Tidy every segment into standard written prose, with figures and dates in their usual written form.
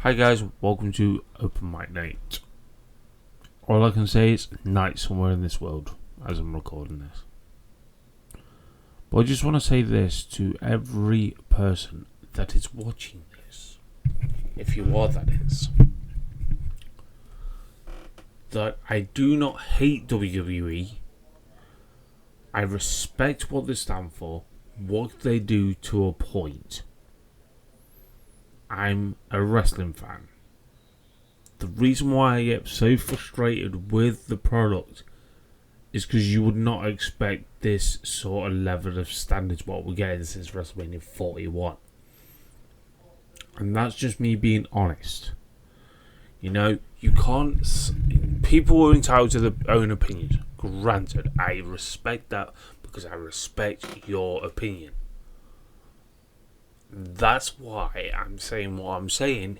Hi guys, welcome to Open Mic Night. All I can say is night somewhere in this world as I'm recording this. But I just want to say this to every person that is watching this, if you are, that is, that I do not hate WWE. I respect what they stand for, what they do to a point. I'm a wrestling fan. The reason why I get so frustrated with the product is because you would not expect this sort of level of standards what we're getting since WrestleMania 41. And that's just me being honest. You know, you can't... People are entitled to their own opinions. Granted, I respect that because I respect your opinion. That's why I'm saying what I'm saying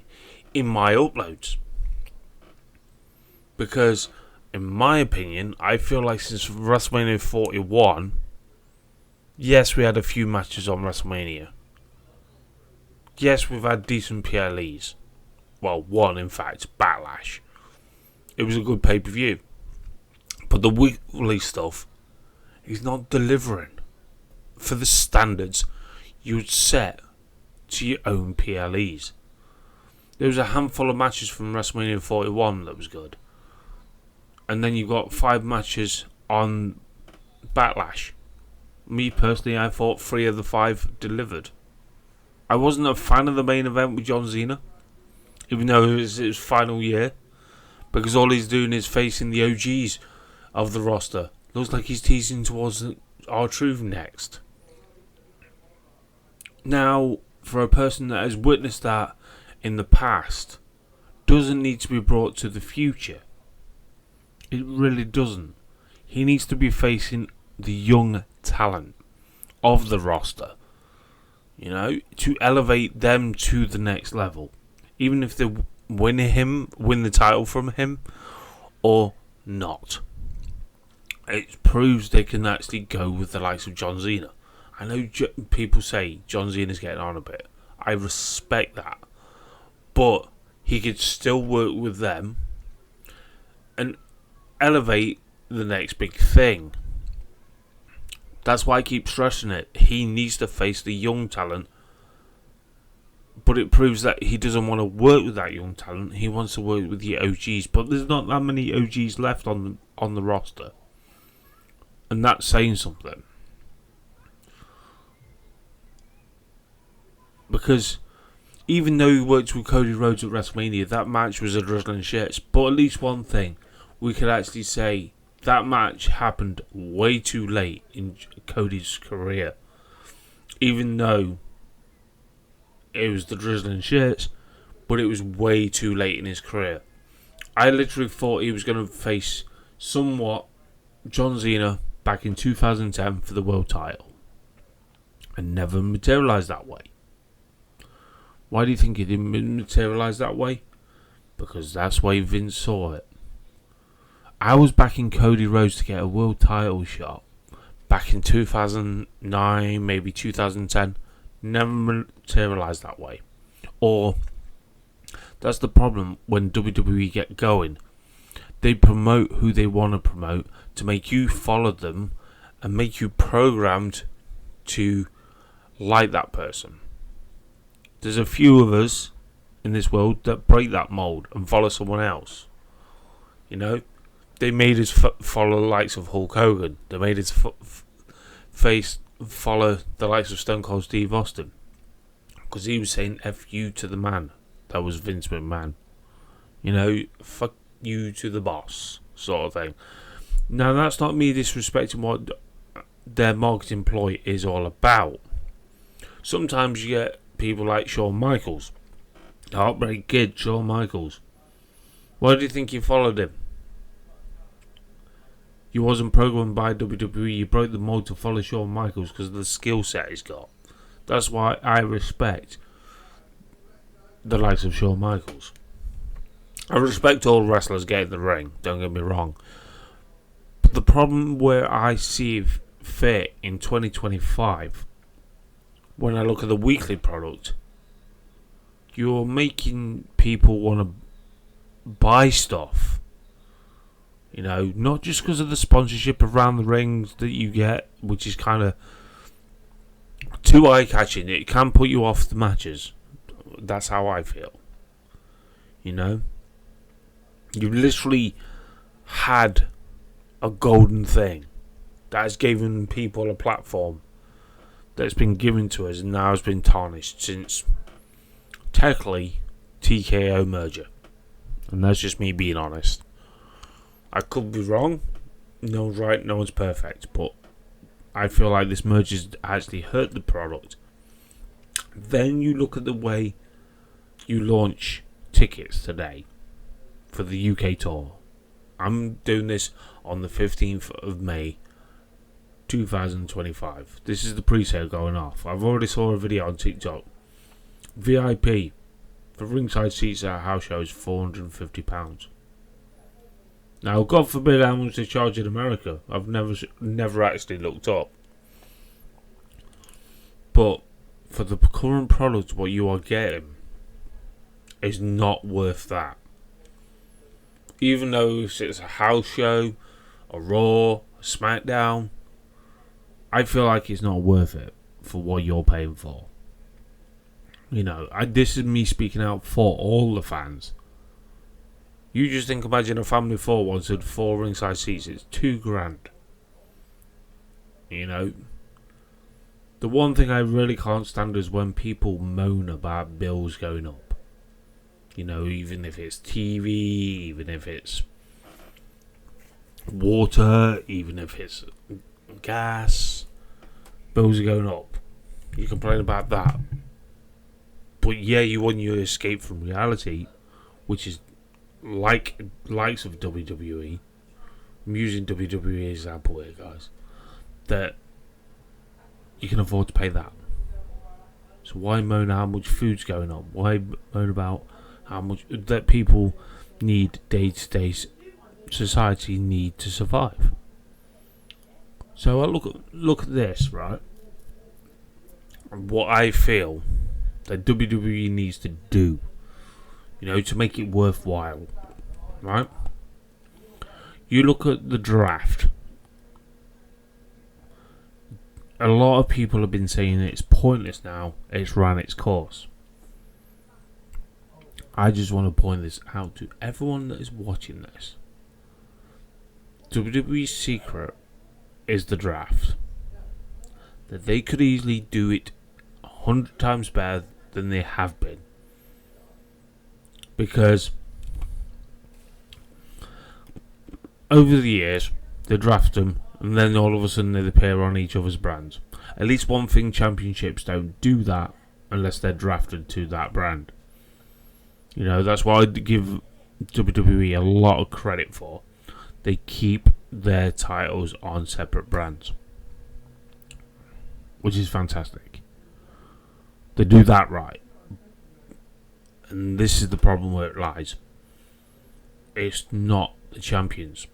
in my uploads. Because, in my opinion, I feel like since WrestleMania 41, yes, we had a few matches on WrestleMania. Yes, we've had decent PLEs. Well, one, in fact, Backlash. It was a good pay-per-view. But the weekly stuff is not delivering for the standards you'd set to your own PLEs. There was a handful of matches from WrestleMania 41 that was good. And then you got 5 matches on Backlash. Me personally, I thought 3 of the 5 delivered. I wasn't a fan of the main event with John Cena, even though it was his final year, because all he's doing is facing the OGs of the roster. Looks like he's teasing towards R-Truth next. Now, for a person that has witnessed that in the past, doesn't need to be brought to the future. It really doesn't. He needs to be facing the young talent of the roster, you know, to elevate them to the next level. Even if they win the title from him, or not. It proves they can actually go with the likes of John Cena. I know people say John Cena's getting on a bit. I respect that. But he could still work with them and elevate the next big thing. That's why I keep stressing it. He needs to face the young talent. But it proves that he doesn't want to work with that young talent. He wants to work with the OGs. But there's not that many OGs left on the roster. And that's saying something. Because even though he worked with Cody Rhodes at WrestleMania, that match was a drizzling shits. But at least one thing, we could actually say that match happened way too late in Cody's career. Even though it was the drizzling shits, but it was way too late in his career. I literally thought he was going to face somewhat John Cena back in 2010 for the world title. And never materialised that way. Why do you think it didn't materialise that way? Because that's why Vince saw it. I was backing Cody Rhodes to get a world title shot back in 2009, maybe 2010. Never materialised that way. Or, that's the problem when WWE get going. They promote who they want to promote to make you follow them and make you programmed to like that person. There's a few of us in this world that break that mold and follow someone else. You know, they made us follow the likes of Hulk Hogan. They made us follow the likes of Stone Cold Steve Austin, because he was saying "F you" to the man. That was Vince McMahon. You know, fuck you to the boss, sort of thing. Now, that's not me disrespecting what their marketing ploy is all about. Sometimes you get people like Shawn Michaels, Heartbreak Kid, Shawn Michaels. Why do you think you followed him? You wasn't programmed by WWE. You broke the mold to follow Shawn Michaels because of the skill set he's got. That's why I respect the likes of Shawn Michaels. I respect all wrestlers getting in the ring, don't get me wrong. But the problem where I see fit in 2025, when I look at the weekly product, you're making people want to buy stuff. You know, not just because of the sponsorship around the rings that you get, which is kind of too eye-catching. It can put you off the matches. That's how I feel. You know? You've literally had a golden thing that has given people a platform that's been given to us and now has been tarnished since technically TKO merger. And that's just me being honest. I could be wrong. No one's right, no one's perfect. But I feel like this merger's actually hurt the product. Then you look at the way you launch tickets today for the UK tour. I'm doing this on the 15th of May 2025. This is the pre-sale going off. I've already saw a video on TikTok. VIP for ringside seats at a house show is £450. Now, God forbid how much they charge in America. I've never actually looked up. But for the current product, what you are getting is not worth that. Even though it's a house show, a Raw, a SmackDown, I feel like it's not worth it for what you're paying for. You know, this is me speaking out for all the fans. You just imagine a family of four wanted 4 ringside seats. It's $2,000. You know, the one thing I really can't stand is when people moan about bills going up. You know, even if it's TV, even if it's water, even if it's gas, bills are going up. You complain about that. But yeah, you want your escape from reality, which is likes of WWE. I'm using WWE as an example here, guys. That you can afford to pay that. So why moan how much food's going on? Why moan about how much that people need day-to-day society need to survive? So I look at this, right? What I feel that WWE needs to do, you know, to make it worthwhile, right? You look at the draft. A lot of people have been saying it's pointless now. It's ran its course. I just want to point this out to everyone that is watching this. WWE's secret is the draft. That they could easily do it 100 times better than they have been. Because over the years, they draft them and then all of a sudden they appear on each other's brands. At least one thing, championships don't do that unless they're drafted to that brand. You know, that's why I give WWE a lot of credit for. They keep their titles on separate brands, which is fantastic. They do that right. And this is the problem where it lies. It's not the champions.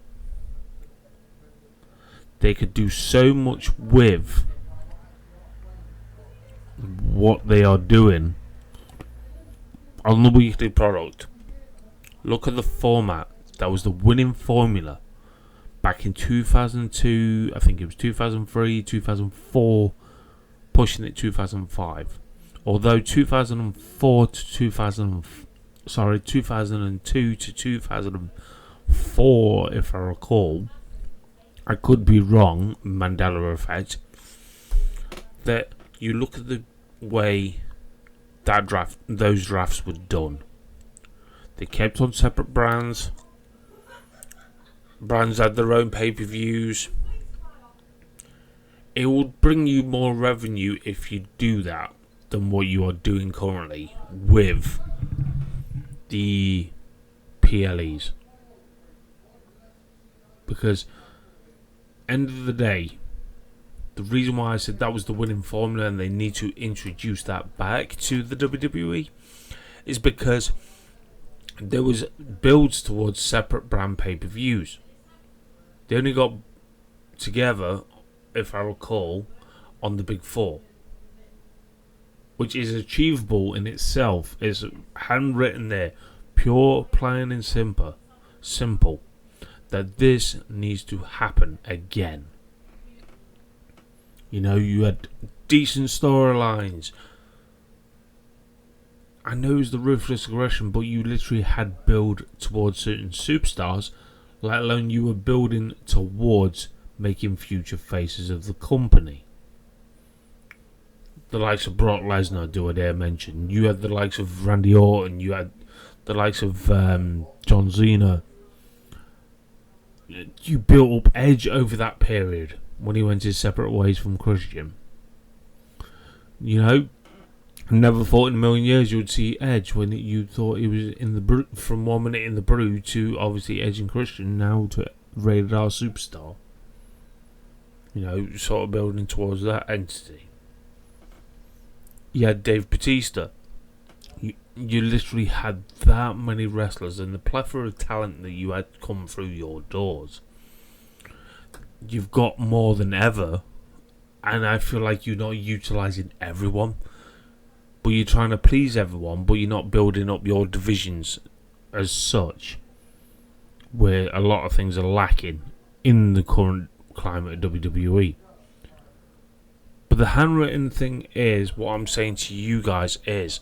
They could do so much with what they are doing on the weekly product. Look at the format. That was the winning formula back in 2002. I think it was 2003, 2004, pushing it 2005. Although 2002 to 2004, if I recall, I could be wrong, Mandela effect, that you look at the way those drafts were done. They kept on separate brands. Brands had their own pay-per-views. It would bring you more revenue if you do that than what you are doing currently with the PLEs. Because end of the day, the reason why I said that was the winning formula and they need to introduce that back to the WWE is because there was builds towards separate brand pay-per-views. They only got together, if I recall, on the Big Four. which is achievable in itself, is handwritten there, pure, plain and simple, that this needs to happen again. You know, you had decent storylines. I know it was the ruthless aggression, but you literally had build towards certain superstars, let alone you were building towards making future faces of the company. The likes of Brock Lesnar, do I dare mention. You had the likes of Randy Orton. You had the likes of John Cena. You built up Edge over that period when he went his separate ways from Christian. You know, never thought in a million years you would see Edge when you thought he was in the from 1 minute in the Brood to obviously Edge and Christian, now to rated R superstar. You know, sort of building towards that entity. You had Dave Bautista. You literally had that many wrestlers and the plethora of talent that you had come through your doors. You've got more than ever, and I feel like you're not utilising everyone, but you're trying to please everyone, but you're not building up your divisions as such, where a lot of things are lacking in the current climate of WWE. But the handwritten thing is, what I'm saying to you guys is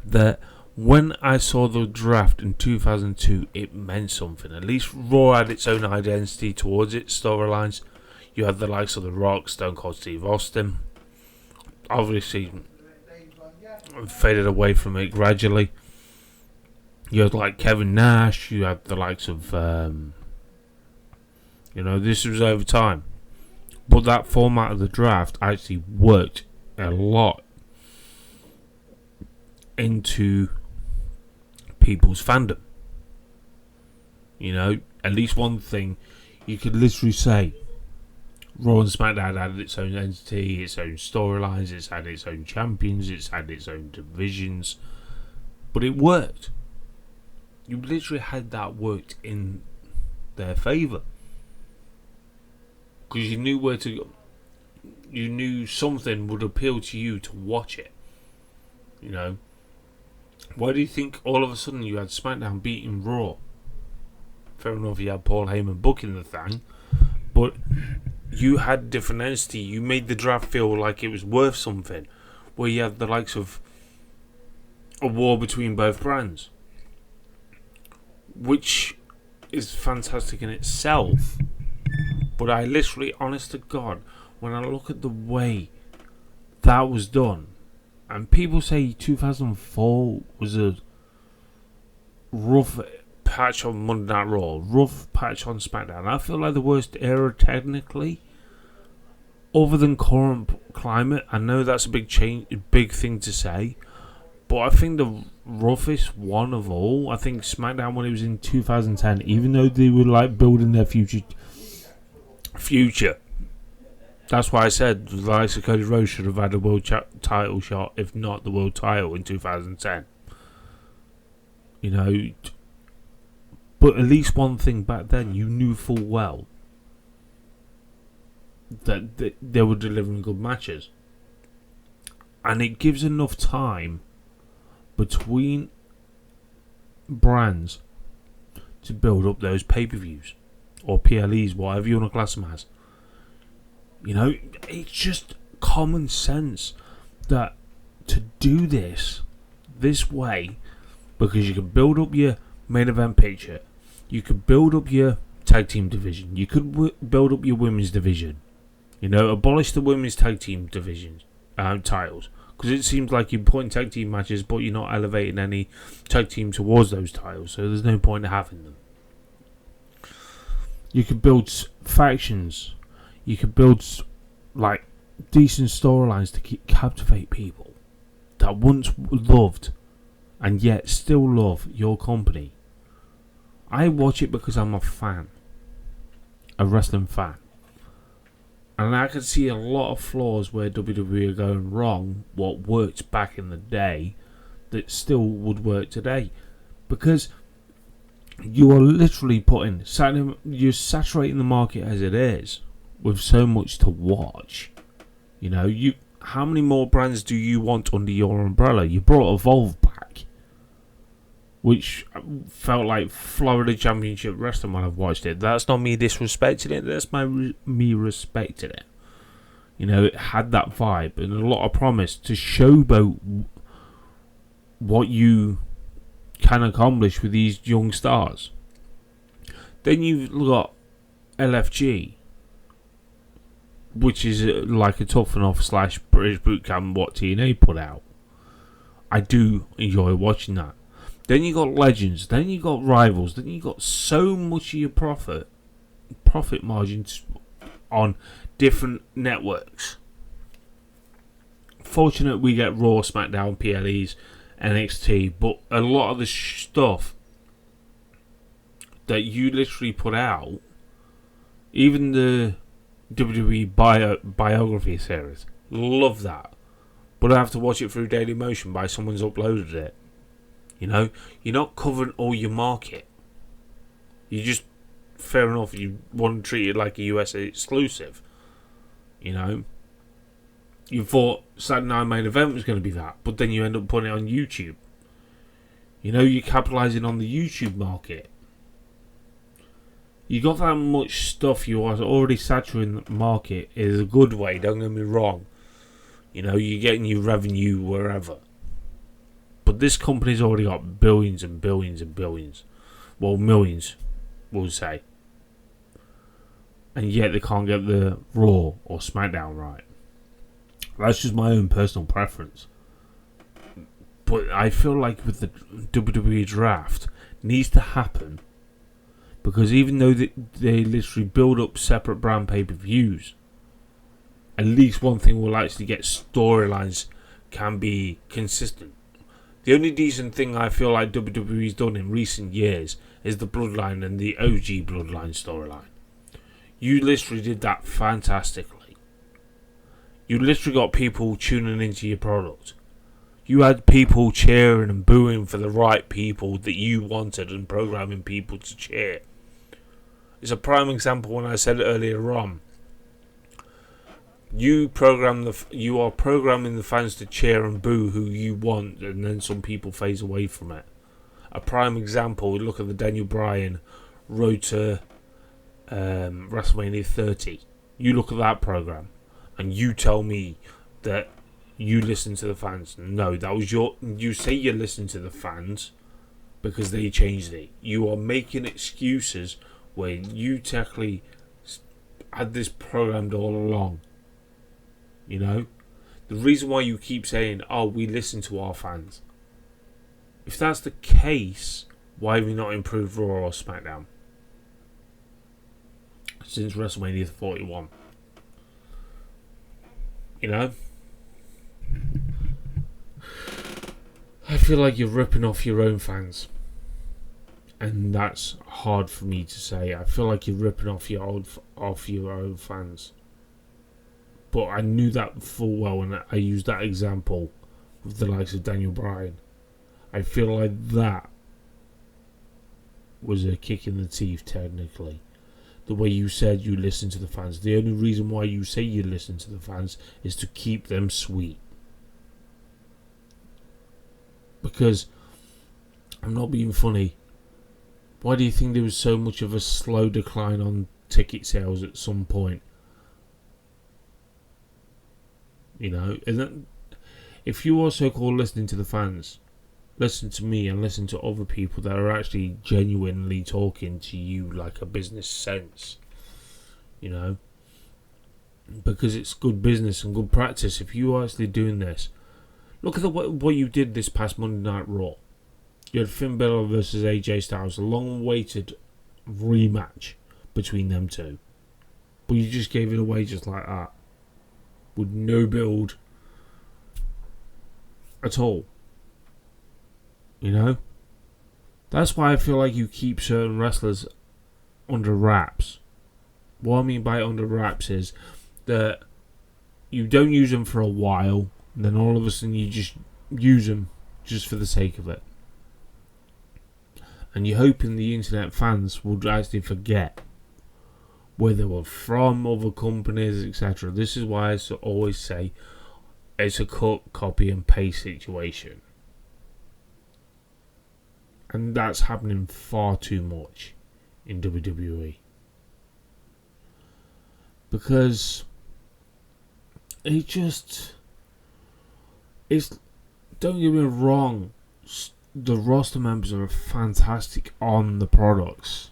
that when I saw the draft in 2002, it meant something. At least Raw had its own identity towards its storylines. You had the likes of The Rock, Stone Cold Steve Austin. Obviously, faded away from it gradually. You had like Kevin Nash. You had the likes of, this was over time. But that format of the draft actually worked a lot into people's fandom. You know, at least one thing you could literally say, Raw and SmackDown had its own entity, its own storylines, it's had its own champions, it's had its own divisions, but it worked. You literally had that worked in their favour. Because you knew where to go. You knew something would appeal to you to watch it. You know. Why do you think all of a sudden you had SmackDown beating Raw? Fair enough, you had Paul Heyman booking the thing. But you had different entity. You made the draft feel like it was worth something. Where you had the likes of a war between both brands. Which is fantastic in itself. But I literally, honest to God, when I look at the way that was done, and people say 2004 was a rough patch on Monday Night Raw, rough patch on SmackDown. I feel like the worst era technically, other than current climate. I know that's a big thing to say, but I think the roughest one of all, I think SmackDown when it was in 2010, even though they were like building their future. That's why I said the likes of Cody Rhodes should have had a world title shot, if not the world title, in 2010. You know, but at least one thing back then, you knew full well that they were delivering good matches, and it gives enough time between brands to build up those pay-per-views or PLEs, whatever you want to class them as. You know, it's just common sense that to do this way, because you can build up your main event picture, you could build up your tag team division, you could build up your women's division, you know, abolish the women's tag team divisions, titles, because it seems like you're putting tag team matches but you're not elevating any tag team towards those titles, so there's no point in having them. You could build factions. You could build like decent storylines to captivate people that once loved and yet still love your company. I watch it because I'm a fan, a wrestling fan, and I can see a lot of flaws where WWE are going wrong. What worked back in the day that still would work today, because you are literally you're saturating the market as it is with so much to watch. You know, how many more brands do you want under your umbrella? You brought Evolve back, which felt like Florida Championship Wrestling when I've watched it. That's not me disrespecting it. That's me respecting it. You know, it had that vibe and a lot of promise to showboat what you can accomplish with these young stars. Then you've got LFG, which is like a tough enough / British boot camp what TNA put out. I do enjoy watching that. Then you got Legends, then you got Rivals, then you got so much of your profit margins on different networks. Fortunate we get Raw, SmackDown, PLEs, NXT, but a lot of the stuff that you literally put out, even the WWE biography series, love that, but I have to watch it through Dailymotion by someone's uploaded it. You know, you're not covering all your market. You just, fair enough, you want to treat it like a USA exclusive. You know, you thought Saturday Night Main Event was going to be that, but then you end up putting it on YouTube. You know, you're capitalising on the YouTube market. You got that much stuff, you are already saturating the market in a good way, don't get me wrong. You know, you're getting your revenue wherever. But this company's already got billions and billions and billions. Well, millions, we'll say. And yet they can't get the Raw or SmackDown right. That's just my own personal preference. But I feel like with the WWE draft, needs to happen. Because even though they literally build up separate brand pay-per-views, at least one thing will actually get storylines can be consistent. The only decent thing I feel like WWE's done in recent years is the Bloodline and the OG Bloodline storyline. You literally did that fantastically. You literally got people tuning into your product. You had people cheering and booing for the right people that you wanted and programming people to cheer. It's a prime example when I said earlier on. You are programming the fans to cheer and boo who you want, and then some people phase away from it. A prime example, look at the Daniel Bryan road to WrestleMania 30. You look at that program, and you tell me that you listen to the fans. No, that was you say you listen to the fans because they changed it. You are making excuses where you technically had this programmed all along. You know, the reason why you keep saying, "Oh, we listen to our fans." If that's the case, why have we not improved Raw or SmackDown since WrestleMania 41? You know, I feel like you're ripping off your own fans, and that's hard for me to say. I feel like you're ripping off your own fans. But I knew that full well, and I used that example with the likes of Daniel Bryan. I feel like that was a kick in the teeth, technically. The way you said you listen to the fans. The only reason why you say you listen to the fans is to keep them sweet. Because, I'm not being funny, why do you think there was so much of a slow decline on ticket sales at some point? You know, and that, if you are so-called listening to the fans, listen to me and listen to other people that are actually genuinely talking to you like a business sense. You know, because it's good business and good practice. If you are actually doing this, look at what you did this past Monday Night Raw. You had Finn Balor versus AJ Styles, a long-awaited rematch between them two, but you just gave it away just like that. With no build at all. You know? That's why I feel like you keep certain wrestlers under wraps. What I mean by under wraps is that you don't use them for a while, and then all of a sudden you just use them just for the sake of it. And you're hoping the internet fans will actually forget where they were from, other companies, etc. This is why I always say, it's a cut, copy, and paste situation. And that's happening far too much in WWE. Because it's, don't get me wrong, the roster members are fantastic on the products.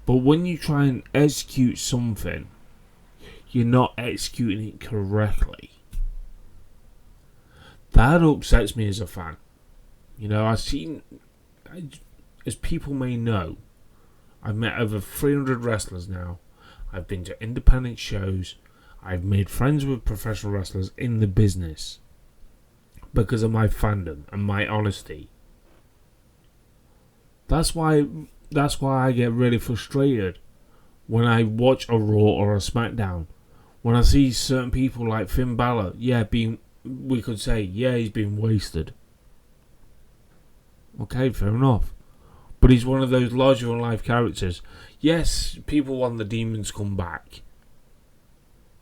But when you try and execute something, you're not executing it correctly. That upsets me as a fan. You know, as people may know, I've met over 300 wrestlers now. I've been to independent shows. I've made friends with professional wrestlers in the business because of my fandom and my honesty. That's why I get really frustrated when I watch a Raw or a SmackDown. When I see certain people like Finn Balor, we could say, he's been wasted. Okay, fair enough. But he's one of those larger than life characters. Yes, people want the demons come back.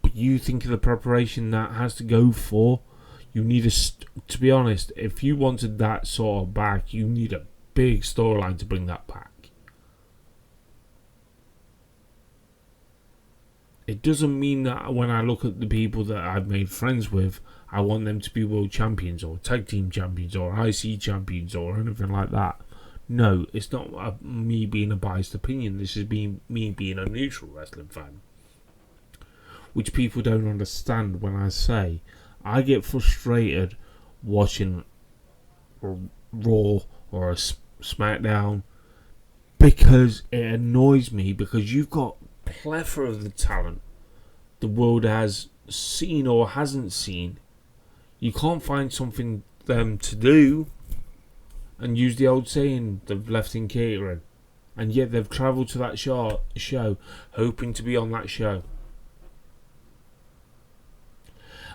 But you think of the preparation that has to go for. You need to be honest, if you wanted that sort of back, you need a big storyline to bring that back. It doesn't mean that when I look at the people that I've made friends with, I want them to be world champions or tag team champions or IC champions or anything like that. No, it's not me being a biased opinion. This is me being a neutral wrestling fan. Which people don't understand when I say I get frustrated watching a Raw or a SmackDown because it annoys me, because you've got plethora of the talent the world has seen or hasn't seen. You can't find something them to do, and use the old saying, they've left in catering, and yet they've travelled to that show hoping to be on that show.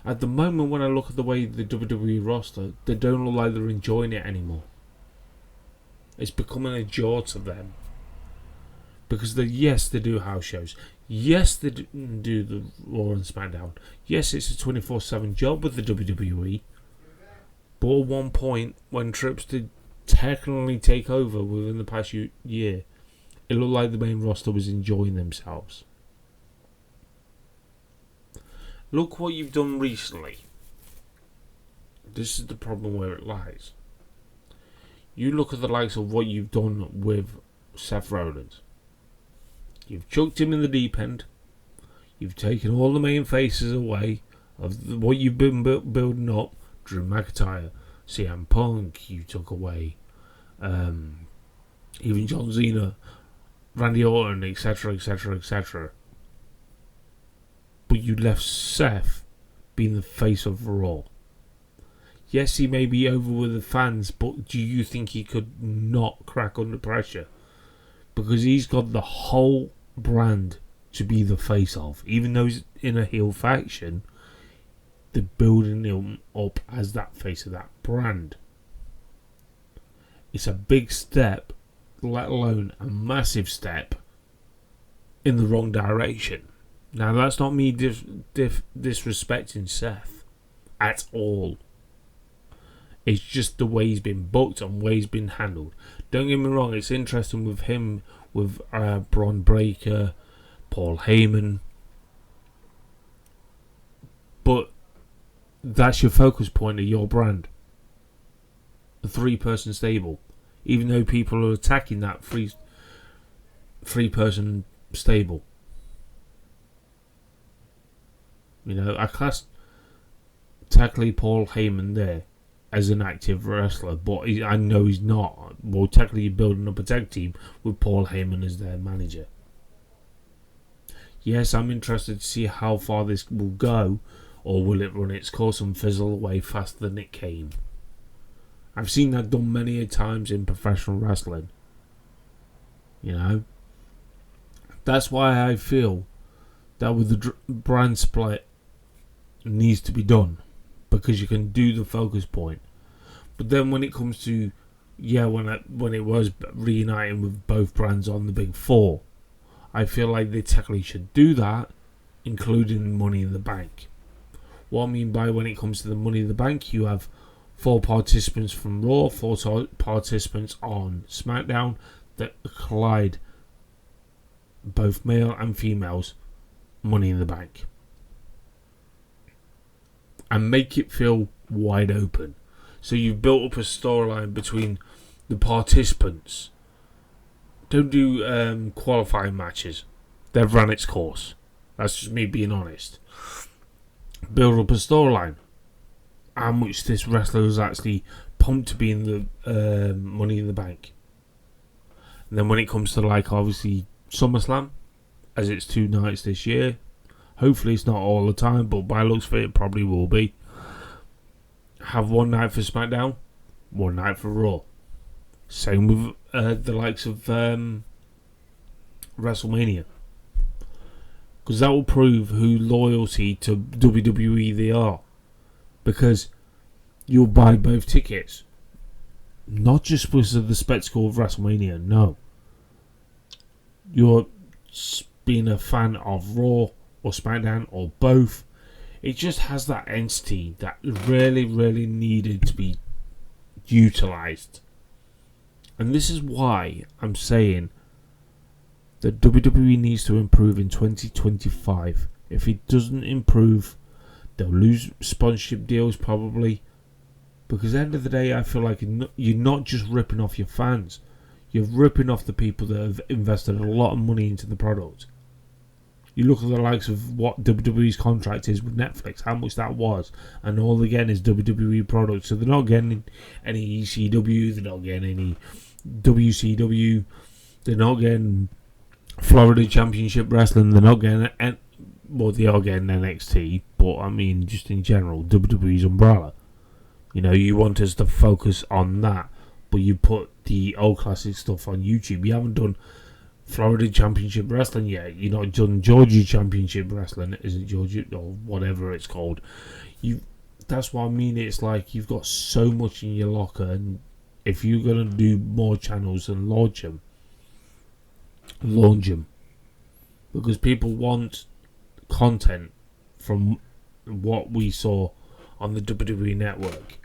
At the moment, when I look at the way the WWE roster, they don't look like they're enjoying it anymore. It's becoming a jaw to them. Because they do house shows. Yes, they do the Raw and SmackDown. Yes, it's a 24/7 job with the WWE. But at one point, when trips did technically take over within the past year, it looked like the main roster was enjoying themselves. Look what you've done recently. This is the problem where it lies. You look at the likes of what you've done with Seth Rollins. You've chucked him in the deep end. You've taken all the main faces away of what you've been building up. Drew McIntyre, CM Punk, you took away. Even John Cena, Randy Orton, etc., etc., etc. But you left Seth being the face of Raw. Yes, he may be over with the fans, but do you think he could not crack under pressure? Because he's got the whole brand to be the face of. Even though he's in a heel faction, they're building him up as that face of that brand. It's a big step, let alone a massive step, in the wrong direction. Now, that's not me disrespecting Seth at all. It's just the way he's been booked and the way he's been handled. Don't get me wrong, it's interesting with him, with Braun Breaker, Paul Heyman. But that's your focus point of your brand. A 3-person stable. Even though people are attacking that 3-person stable. You know, I class technically Paul Heyman there as an active wrestler, but I know he's not. Well, technically you're building up a tag team with Paul Heyman as their manager. Yes, I'm interested to see how far this will go, or will it run its course and fizzle away faster than it came. I've seen that done many a times in professional wrestling. You know? That's why I feel that with the brand split needs to be done, because you can do the focus point. But then when it comes to when it was reuniting with both brands on the big four, I feel like they technically should do that, including Money in the Bank. What I mean by when it comes to the Money in the Bank, you have 4 participants from Raw, 4 participants on SmackDown that collide, both male and females, Money in the Bank. And make it feel wide open. So you've built up a storyline between the participants. Don't do qualifying matches. They've run its course. That's just me being honest. Build up a storyline. How much this wrestler is actually pumped to be in the Money in the Bank. And then when it comes to like obviously SummerSlam, as it's 2 nights this year, hopefully it's not all the time, but by looks of it probably will be. Have 1 night for SmackDown, 1 night for Raw. Same with the likes of WrestleMania. Because that will prove who loyalty to WWE they are. Because you'll buy both tickets. Not just because of the spectacle of WrestleMania, no. You're being a fan of Raw or SmackDown or both. It just has that entity that really, really needed to be utilised. And this is why I'm saying that WWE needs to improve in 2025. If it doesn't improve, they'll lose sponsorship deals probably. Because at the end of the day, I feel like you're not just ripping off your fans. You're ripping off the people that have invested a lot of money into the product. You look at the likes of what WWE's contract is with Netflix, how much that was, and all they get is WWE products. So they're not getting any ECW, they're not getting any WCW, they're not getting Florida Championship Wrestling, they're not getting, well, they are getting NXT, but I mean, just in general, WWE's umbrella. You know, you want us to focus on that, but you put the old classic stuff on YouTube. You haven't done Florida Championship Wrestling yet. You've not done Georgia Championship Wrestling, is it Georgia or whatever it's called? That's what I mean. It's like you've got so much in your locker, and if you're gonna do more channels and launch them, because people want content from what we saw on the WWE network.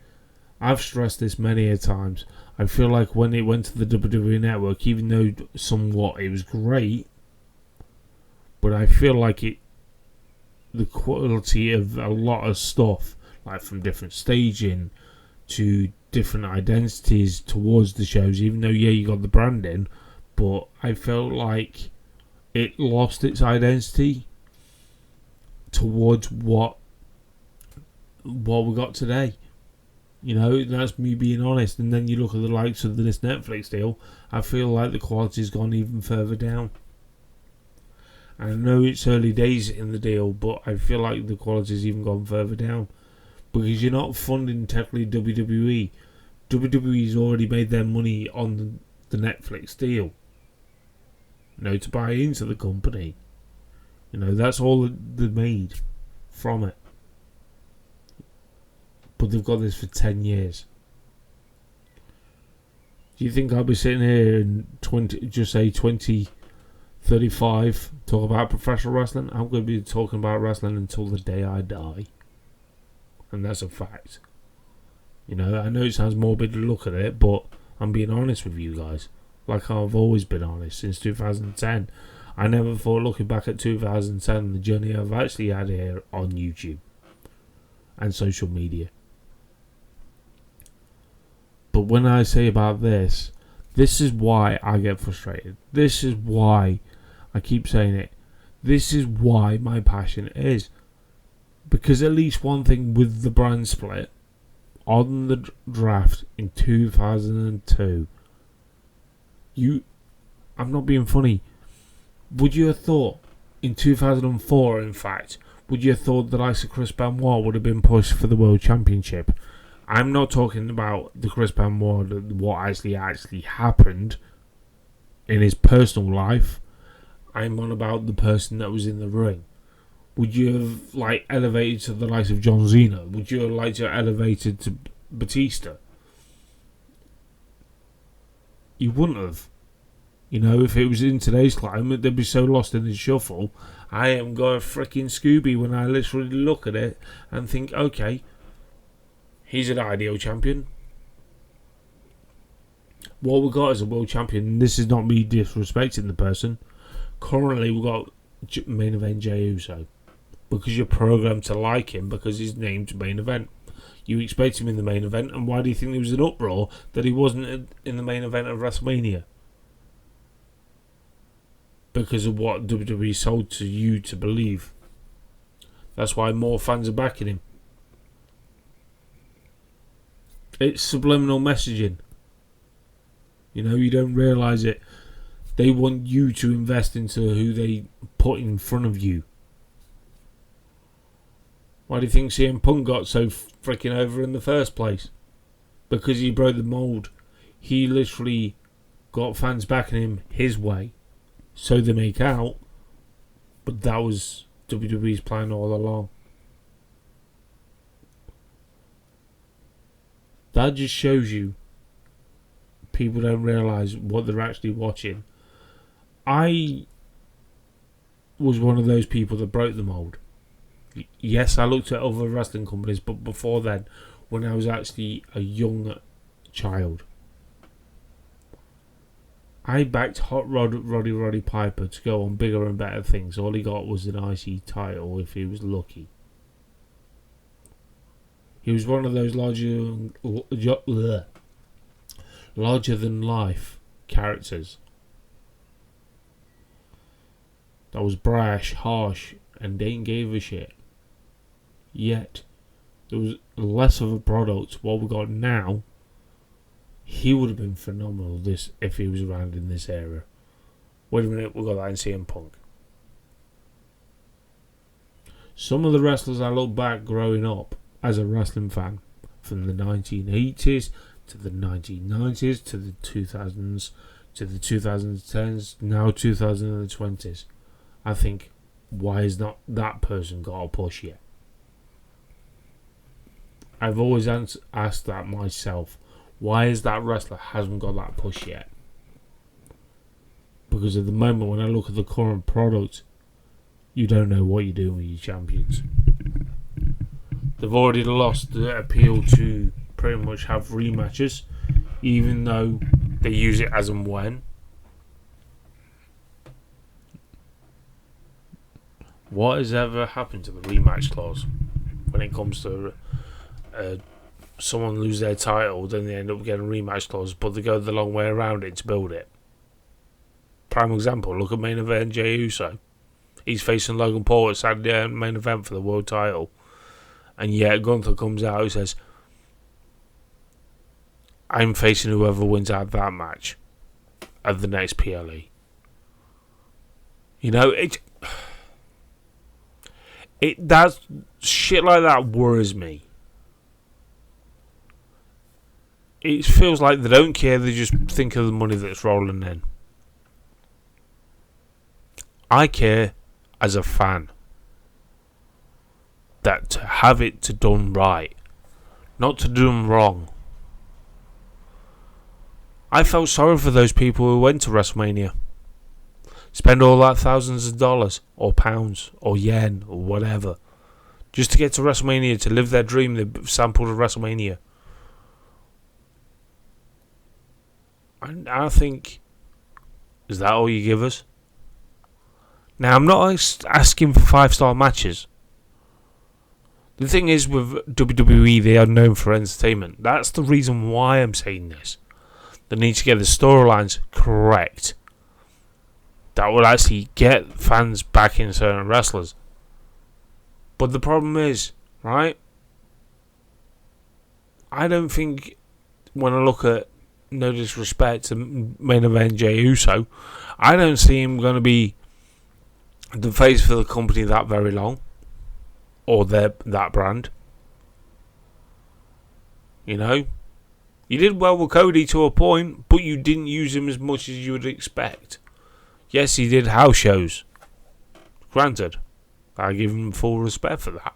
I've stressed this many a times. I feel like when it went to the WWE network, even though somewhat it was great, but I feel like the quality of a lot of stuff, like from different staging to different identities towards the shows, even though you got the branding, but I felt like it lost its identity towards what we got today. You know, that's me being honest. And then you look at the likes of this Netflix deal, I feel like the quality's gone even further down. And I know it's early days in the deal, but I feel like the quality's even gone further down. Because you're not funding technically WWE. WWE's already made their money on the Netflix deal. You know, to buy into the company. You know, that's all that they made from it. But they've got this for 10 years. Do you think I'll be sitting here in 2035 talking about professional wrestling? I'm going to be talking about wrestling until the day I die. And that's a fact. You know, I know it sounds morbid to look at it, but I'm being honest with you guys. Like I've always been honest since 2010. I never thought, looking back at 2010, the journey I've actually had here on YouTube and social media. But when I say about this is why I get frustrated. This is why I keep saying it. This is why my passion is. Because at least one thing with the brand split on the draft in 2002, I'm not being funny. Would you have thought in 2004, in fact, would you have thought the likes of Chris Benoit would have been pushed for the World Championship? I'm not talking about the Chris Benoit, what actually happened in his personal life. I'm on about the person that was in the ring. Would you have elevated to the likes of John Cena? Would you have liked to have elevated to Batista? You wouldn't have. You know, if it was in today's climate, they'd be so lost in the shuffle. I haven't got a freaking Scooby when I literally look at it and think, okay, he's an ideal champion. What we got is a world champion, and this is not me disrespecting the person. Currently, we've got main event Jey Uso. Because you're programmed to like him because he's named main event. You expect him in the main event, and why do you think there was an uproar that he wasn't in the main event of WrestleMania? Because of what WWE sold to you to believe. That's why more fans are backing him. It's subliminal messaging. You know, you don't realise it. They want you to invest into who they put in front of you. Why do you think CM Punk got so freaking over in the first place? Because he broke the mould. He literally got fans backing him his way. So they make out. But that was WWE's plan all along. That just shows you people don't realise what they're actually watching. I was one of those people that broke the mould. Yes, I looked at other wrestling companies, but before then, when I was actually a young child, I backed Hot Rod Roddy Piper to go on bigger and better things. All he got was an IC title if he was lucky. He was one of those larger than life characters that was brash, harsh, and ain't gave a shit. Yet there was less of a product. What we got now, he would have been phenomenal if he was around in this era. Wait a minute, we got that in CM Punk. Some of the wrestlers I look back growing up as a wrestling fan, from the 1980s to the 1990s to the 2000s to the 2010s, now 2020s, I think, why has not that person got a push yet? I've always asked that myself. Why is that wrestler hasn't got that push yet? Because at the moment, when I look at the current product, you don't know what you're doing with your champions. They've already lost the appeal to pretty much have rematches, even though they use it as and when. What has ever happened to the rematch clause when it comes to someone lose their title, then they end up getting a rematch clause, but they go the long way around it to build it? Prime example, look at main event Jey Uso. He's facing Logan Paul at Saturday main event for the world title, and yet Gunther comes out and says, I'm facing whoever wins out of that match at the next PLE. You know, that shit like that worries me. It feels like they don't care, they just think of the money that's rolling in. I care as a fan that to have it to done right, not to do them wrong. I felt sorry for those people who went to WrestleMania. Spend all that thousands of dollars, or pounds, or yen, or whatever, just to get to WrestleMania, to live their dream, the sample of WrestleMania. And I think, is that all you give us? Now, I'm not asking for 5-star matches. The thing is, with WWE, they are known for entertainment. That's the reason why I'm saying this. They need to get the storylines correct. That will actually get fans back in certain wrestlers. But the problem is, right? I don't think, when I look at, no disrespect to main event Jey Uso, I don't see him going to be the face for the company that very long, or that brand. You know, you did well with Cody to a point, but you didn't use him as much as you would expect. Yes, he did house shows. Granted, I give him full respect for that.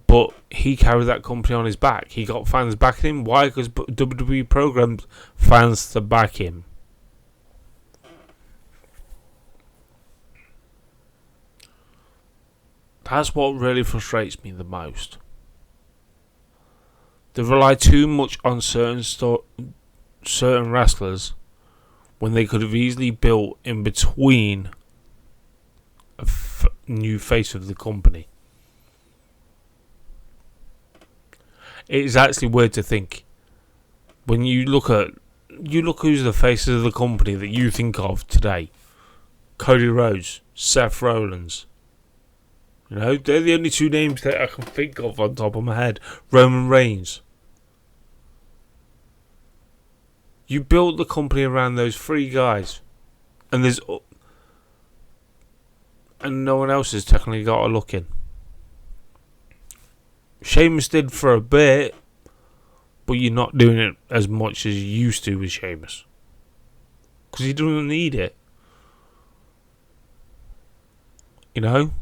But he carried that company on his back. He got fans backing him. Why? Because WWE programmed fans to back him. That's what really frustrates me the most. They rely too much on certain wrestlers when they could have easily built in between a new face of the company. It is actually weird to think when you look who's the faces of the company that you think of today. Cody Rhodes, Seth Rollins. You know, they're the only two names that I can think of on top of my head. Roman Reigns. You built the company around those three guys, and no one else has technically got a look in. Sheamus did for a bit, but you're not doing it as much as you used to with Sheamus, because he doesn't need it. You know.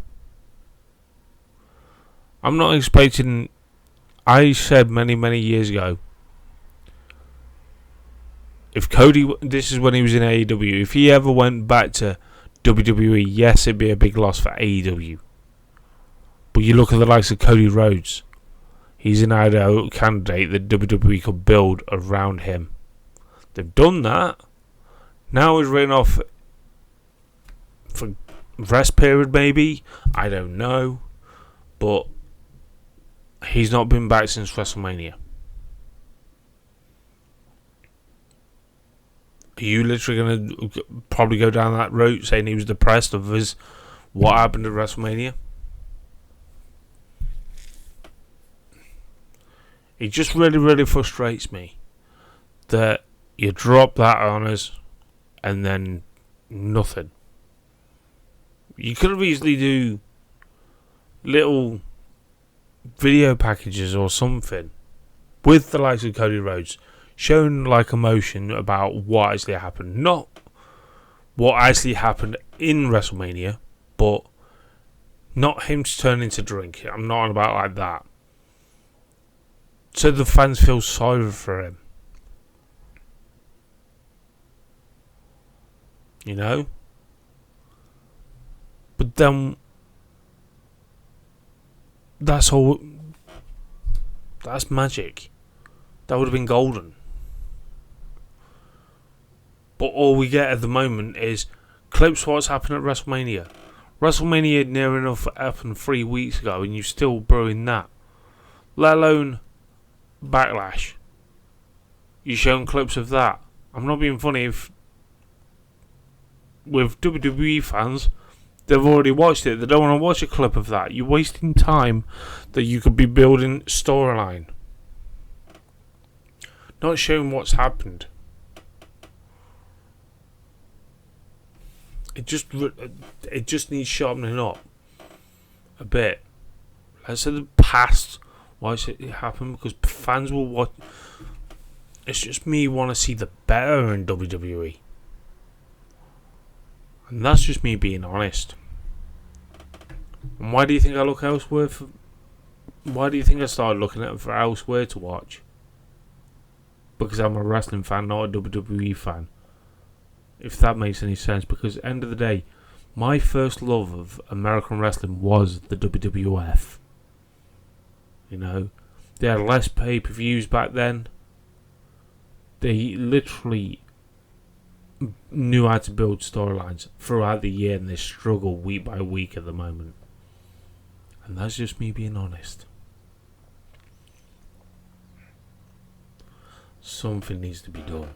I'm not expecting. I said many years ago, if Cody, this is when he was in AEW, if he ever went back to WWE, yes, it'd be a big loss for AEW. But you look at the likes of Cody Rhodes, he's an ideal candidate that WWE could build around him. They've done that. Now he's written off for rest period, maybe. I don't know. But he's not been back since WrestleMania. Are you literally going to probably go down that route saying he was depressed of what happened at WrestleMania? It just really frustrates me that you drop that on us and then nothing. You could have easily do little video packages or something with the likes of Cody Rhodes, showing like emotion about what actually happened, not what actually happened in WrestleMania, but not him turning to drink. I'm not on about like that. So the fans feel sorry for him. You know? But then that's all. That's magic. That would have been golden. But all we get at the moment is clips of what's happened at WrestleMania. WrestleMania near enough happened 3 weeks ago and you're still brewing that. Let alone Backlash. You're showing clips of that. I'm not being funny. If with WWE fans, they've already watched it. They don't want to watch a clip of that. You're wasting time that you could be building storyline. Not showing what's happened. It just needs sharpening up a bit. Let's say the past, why it happened, because fans will watch. It's just me want to see the better in WWE. And that's just me being honest. And why do you think I look elsewhere why do you think I started looking at for elsewhere to watch? Because I'm a wrestling fan, not a WWE fan. If that makes any sense. Because at the end of the day, my first love of American wrestling was the WWF. You know, they had less pay-per-views back then. They literally knew how to build storylines throughout the year, and they struggle week by week at the moment. And that's just me being honest. Something needs to be done.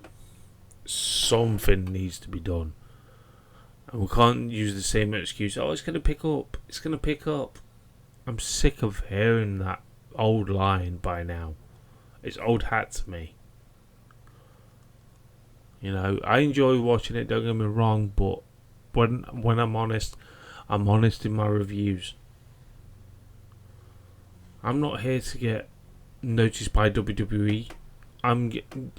Something needs to be done. And we can't use the same excuse, oh, it's going to pick up. It's going to pick up. I'm sick of hearing that old line by now. It's old hat to me. You know, I enjoy watching it, don't get me wrong, but when I'm honest in my reviews. I'm not here to get noticed by WWE. I'm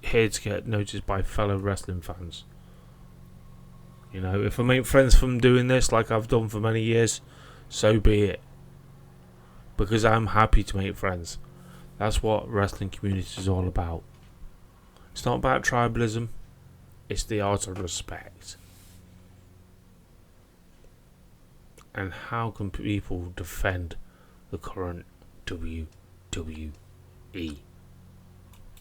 here to get noticed by fellow wrestling fans. You know, if I make friends from doing this like I've done for many years, so be it. because I'm happy to make friends. That's what wrestling community is all about. It's not about tribalism. It's the art of respect. And how can people defend the current WWE?